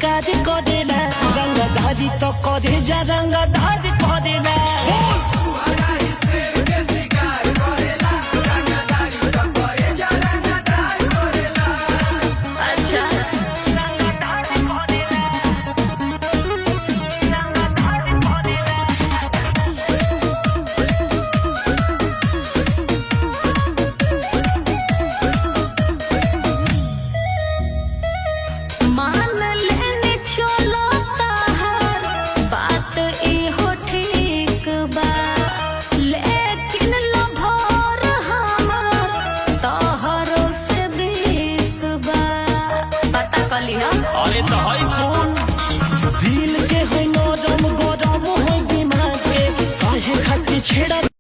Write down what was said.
शिकार करेला रंगदारी तो करे जा रंगदारी करेला अरे तो है सुन दिल के है नरम गरम है दिमाग के काहे खातिर छेड़ा